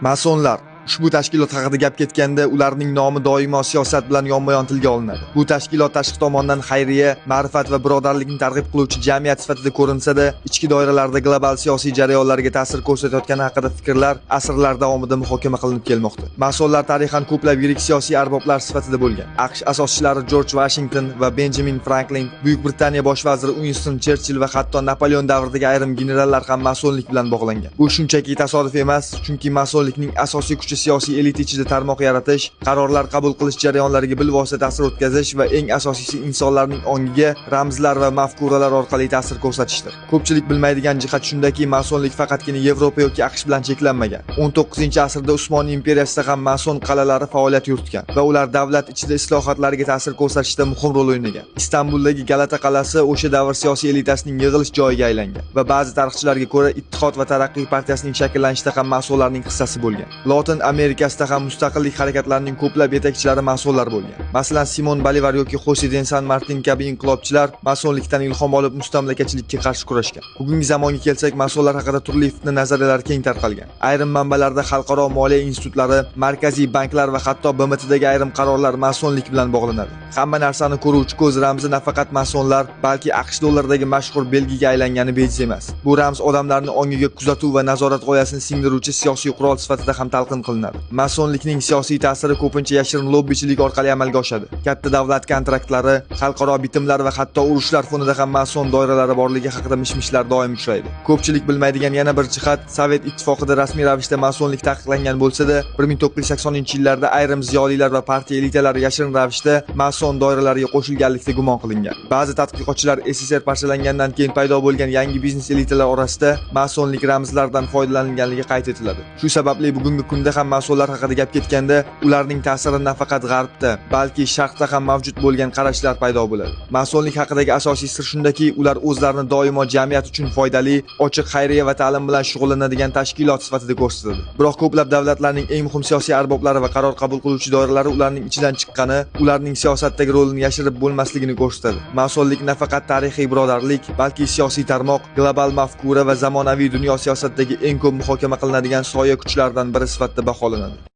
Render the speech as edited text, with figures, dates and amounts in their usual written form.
Masonlar ushbu tashkilot haqida gap ketganda ularning nomi doimo siyosat bilan yonma-yon tilga olinadi. Bu tashkilot tashqi tomondan xayriya, ma'rifat va birodarlikni targ'ib qiluvchi jamiyat sifatida ko'rinsa-da, ichki doiralarda global siyosiy jarayonlarga ta'sir ko'rsatayotgani haqida fikrlar asrlar davomida muhokama qilinib kelmoqda. Masonlar tarixan ko'plab yirik siyosiy arboblar sifatida bo'lgan. AQSh asoschilari Jorj Washington va Benjamin Franklin, Buyuk Britaniya bosh vaziri Winston Cherchill va hatto Napoleon davridagi ayrim generallar ham masonlik bilan bog'langan. Bu shunchaki tasodif emas, chunki masonlikning asosiy kuchi siyosiy elita ichida tarmoq yaratish, qarorlar qabul qilish jarayonlariga bilvosita ta'sir o'tkazish va eng asosiysi insonlarning ongiga ramzlar va mafkuralar orqali ta'sir ko'rsatishdir. Ko'pchilik bilmaydigan jihat shundaki, masonlik faqatgina Yevropa yoki AQSh bilan cheklanmagan. 19-asrda Usmoniy imperiyasida ham mason qalalari faoliyat yuritgan va ular davlat ichida islohotlarga ta'sir ko'rsatishda muhim rol o'ynagan. Istanbuldagi Galata qalasi o'sha davr siyosiy elitasining yig'ilish joyiga aylangan va ba'zi tarixchilarga ko'ra Ittihod va Taraqqiy partiyasining shakllanishida ham masonlarning hissasi bo'lgan. Lotin Amerikasida ham mustaqillik harakatlarining ko'plab yetakchilari masonlar bo'lgan. Masalan, Simon Bolivar yoki Jose de San Martin kabi inqilobchilar masonlikdan ilhom olib mustamlakachilikka qarshi kurashgan. Bugungi zamonga kelsak, masonlar haqida turli fitna nazariyalar keng tarqalgan. Ayrim manbalarda xalqaro moliya institutlari, markaziy banklar va hatto BMTdagi ayrim qarorlar masonlik bilan bog'lanadi. Hamma narsani ko'ruvchi ko'z ramzi nafaqat masonlar, balki AQSh dollaridagi mashhur belgiga aylangani bejiz emas. Bu ramz odamlarning ongiga kuzatuv va nazorat g'oyasini singdiruvchi siyosiy qurol sifatida ham talqin qilinadi. Masonlikning siyosiy ta'siri ko'pincha yashirin lobbichilik orqali amalga oshadi. Katta davlat kontraktlari, xalqaro bitimlar va hatto urushlar fonida ham mason doiralari borligi haqida mishmishlar doim uchraydi. Ko'pchilik bilmaydigan yana bir jihat, Sovet ittifoqida rasmiy ravishda masonlik taqiqlangan bo'lsa-da, 1980-yillarda ayrim ziyolilar va partiya elitalari yashirin ravishda mason doiralariga qo'shilganlikda gumon qilingan. Ba'zi tadqiqotchilar SSR parchalangandan keyin paydo bo'lgan yangi biznes elitalar orasida masonlik ramzlaridan foydalanilganligi qayd etiladi. Shu sababli bugungi kunda ham masonlar haqida gap ketganda, ularning ta'siri nafaqat g'arbda, balki sharqda ham mavjud bo'lgan qarashlar paydo bo'ladi. Masonlik haqidagi asosiy sir shundaki, ular o'zlarini doimo jamiyat uchun foydali, ochiq xayriya va ta'lim bilan shug'ullanadigan tashkilot sifatida ko'rsatadi. Biroq ko'plab davlatlarning eng muhim siyosiy arboblari va qaror qabul qiluvchi doiralari ularning ichidan chiqqani, ularning siyosatdagi rolini yashirib bo'lmasligini ko'rsatadi. Masonlik nafaqat tarixiy birodarlik, balki siyosiy tarmoq, global mafkura va zamonaviy dunyo siyosatidagi eng ko'p muhokama qilinadigan soya kuchlardan biri sifatida baholanadi.